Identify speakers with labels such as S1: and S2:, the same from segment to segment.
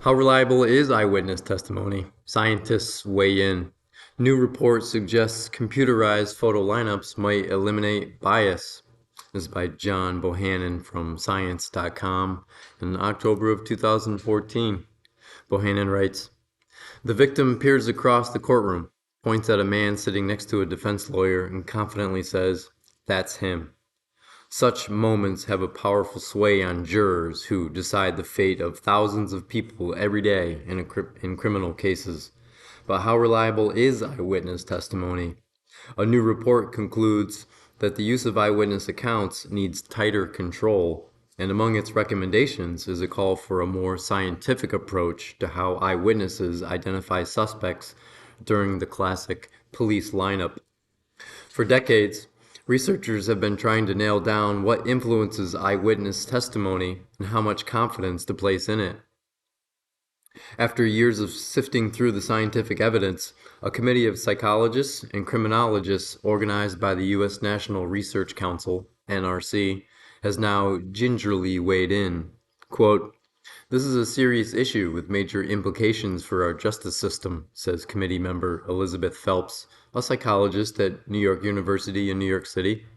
S1: How reliable is eyewitness testimony? Scientists weigh in. New report suggests computerized photo lineups might eliminate bias. This is by John Bohannon from Science.com in October of 2014. Bohannon writes, the victim peers across the courtroom, points at a man sitting next to a defense lawyer, and confidently says, "That's him." Such moments have a powerful sway on jurors who decide the fate of thousands of people every day in criminal cases. But how reliable is eyewitness testimony? A new report concludes that the use of eyewitness accounts needs tighter control, and among its recommendations is a call for a more scientific approach to how eyewitnesses identify suspects during the classic police lineup. For decades, researchers have been trying to nail down what influences eyewitness testimony and how much confidence to place in it. After years of sifting through the scientific evidence, a committee of psychologists and criminologists organized by the U.S. National Research Council, NRC, has now gingerly weighed in. Quote, "This is a serious issue with major implications for our justice system," says committee member Elizabeth Phelps, a psychologist at New York University in New York City.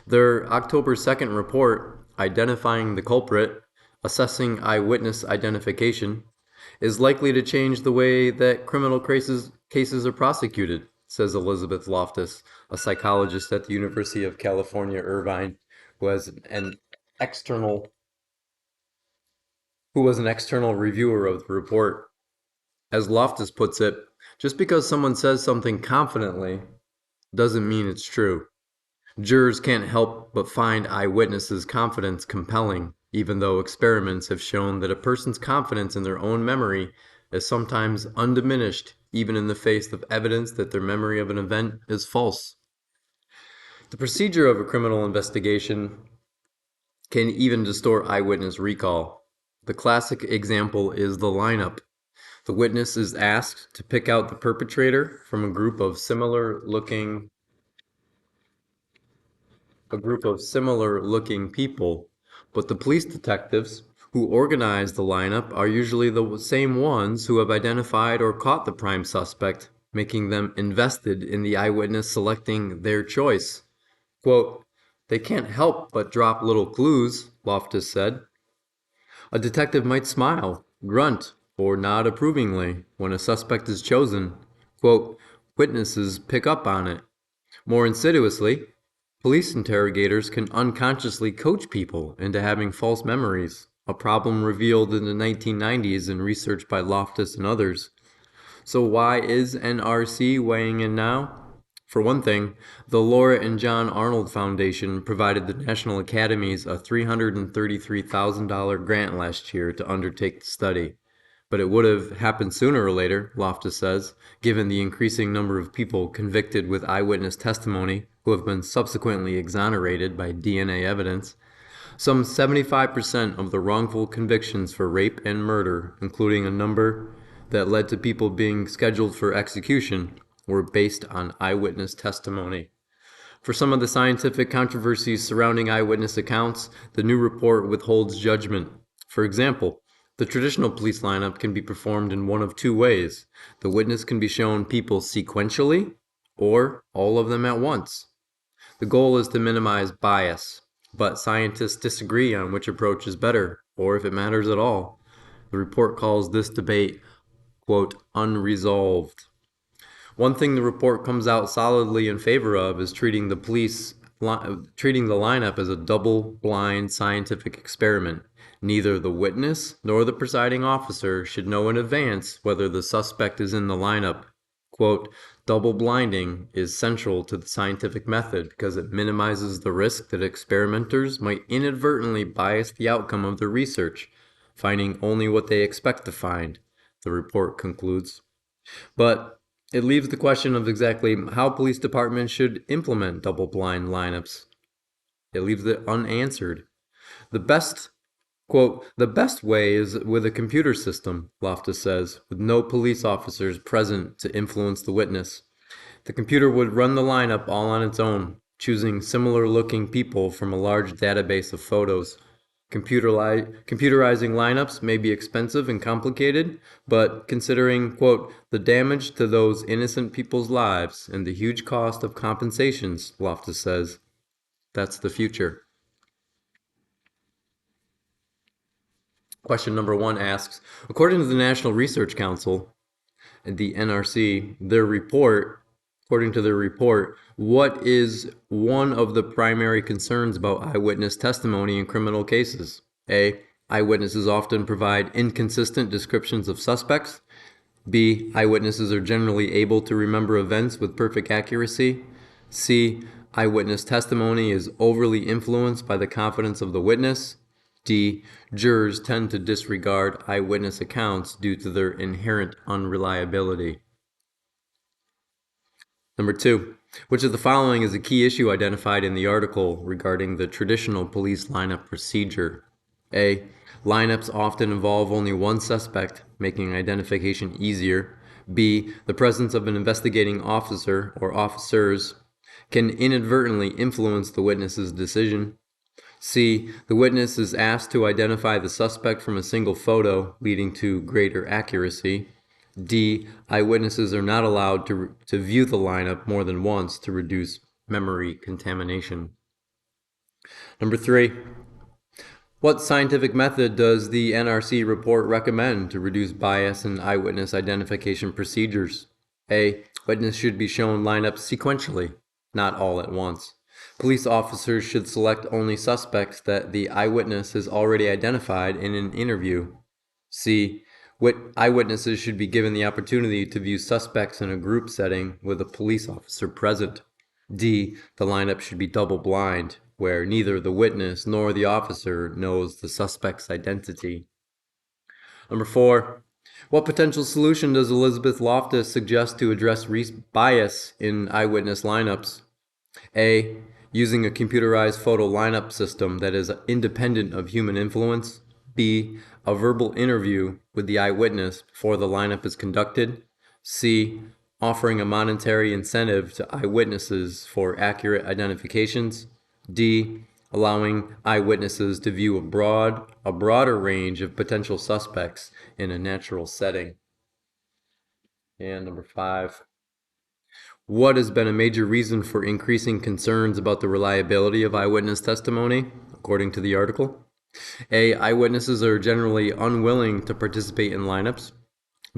S1: Their October 2nd report, Identifying the Culprit, Assessing Eyewitness Identification, is likely to change the way that criminal cases are prosecuted, says Elizabeth Loftus, a psychologist at the University of California, Irvine, who has an external who was an external reviewer of the report. As Loftus puts it, just because someone says something confidently doesn't mean it's true. Jurors can't help but find eyewitnesses' confidence compelling, even though experiments have shown that a person's confidence in their own memory is sometimes undiminished, even in the face of evidence that their memory of an event is false. The procedure of a criminal investigation can even distort eyewitness recall. The classic example is the lineup. The witness is asked to pick out the perpetrator from a group of similar looking people, but the police detectives who organize the lineup are usually the same ones who have identified or caught the prime suspect, making them invested in the eyewitness selecting their choice. Quote, "They can't help but drop little clues," Loftus said. A detective might smile, grunt, or nod approvingly when a suspect is chosen. Quote, "Witnesses pick up on it." More insidiously, police interrogators can unconsciously coach people into having false memories, a problem revealed in the 1990s in research by Loftus and others. So why is NRC weighing in now? For one thing, the Laura and John Arnold Foundation provided the National Academies a $333,000 grant last year to undertake the study. But it would have happened sooner or later, Loftus says, given the increasing number of people convicted with eyewitness testimony who have been subsequently exonerated by DNA evidence. Some 75% of the wrongful convictions for rape and murder, including a number that led to people being scheduled for execution, were based on eyewitness testimony. For some of the scientific controversies surrounding eyewitness accounts, the new report withholds judgment. For example, the traditional police lineup can be performed in one of two ways. The witness can be shown people sequentially, or all of them at once. The goal is to minimize bias, but scientists disagree on which approach is better, or if it matters at all. The report calls this debate, quote, unresolved. One thing the report comes out solidly in favor of is treating the lineup as a double-blind scientific experiment. Neither the witness nor the presiding officer should know in advance whether the suspect is in the lineup. Quote, double blinding is central to the scientific method because it minimizes the risk that experimenters might inadvertently bias the outcome of their research, finding only what they expect to find, the report concludes. But it leaves the question of exactly how police departments should implement double-blind lineups. It leaves it unanswered. The best way is with a computer system, Loftus says, with no police officers present to influence the witness. The computer would run the lineup all on its own, choosing similar-looking people from a large database of photos. Computerizing lineups may be expensive and complicated, but considering, quote, the damage to those innocent people's lives and the huge cost of compensations, Loftus says, that's the future. Question number 1 asks, according to the National Research Council, the NRC, according to their report, what is one of the primary concerns about eyewitness testimony in criminal cases? A. Eyewitnesses often provide inconsistent descriptions of suspects. B. Eyewitnesses are generally able to remember events with perfect accuracy. C. Eyewitness testimony is overly influenced by the confidence of the witness. D. Jurors tend to disregard eyewitness accounts due to their inherent unreliability. Number 2. Which of the following is a key issue identified in the article regarding the traditional police lineup procedure? A. Lineups often involve only one suspect, making identification easier. B. The presence of an investigating officer or officers can inadvertently influence the witness's decision. C. The witness is asked to identify the suspect from a single photo, leading to greater accuracy. D. Eyewitnesses are not allowed to view the lineup more than once to reduce memory contamination. Number 3. What scientific method does the NRC report recommend to reduce bias in eyewitness identification procedures? A. Witness should be shown lineups sequentially, not all at once. Police officers should select only suspects that the eyewitness has already identified in an interview. C. Eyewitnesses should be given the opportunity to view suspects in a group setting with a police officer present. D. The lineup should be double-blind, where neither the witness nor the officer knows the suspect's identity. Number 4. What potential solution does Elizabeth Loftus suggest to address bias in eyewitness lineups? A. Using a computerized photo lineup system that is independent of human influence. B. A verbal interview with the eyewitness before the lineup is conducted. C. Offering a monetary incentive to eyewitnesses for accurate identifications. D. Allowing eyewitnesses to view a broader range of potential suspects in a natural setting. And number 5. What has been a major reason for increasing concerns about the reliability of eyewitness testimony, according to the article? A. Eyewitnesses are generally unwilling to participate in lineups.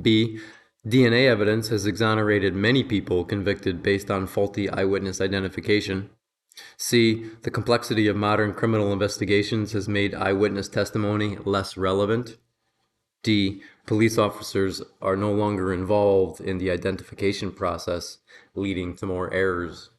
S1: B. DNA evidence has exonerated many people convicted based on faulty eyewitness identification. C. The complexity of modern criminal investigations has made eyewitness testimony less relevant. D. Police officers are no longer involved in the identification process, leading to more errors.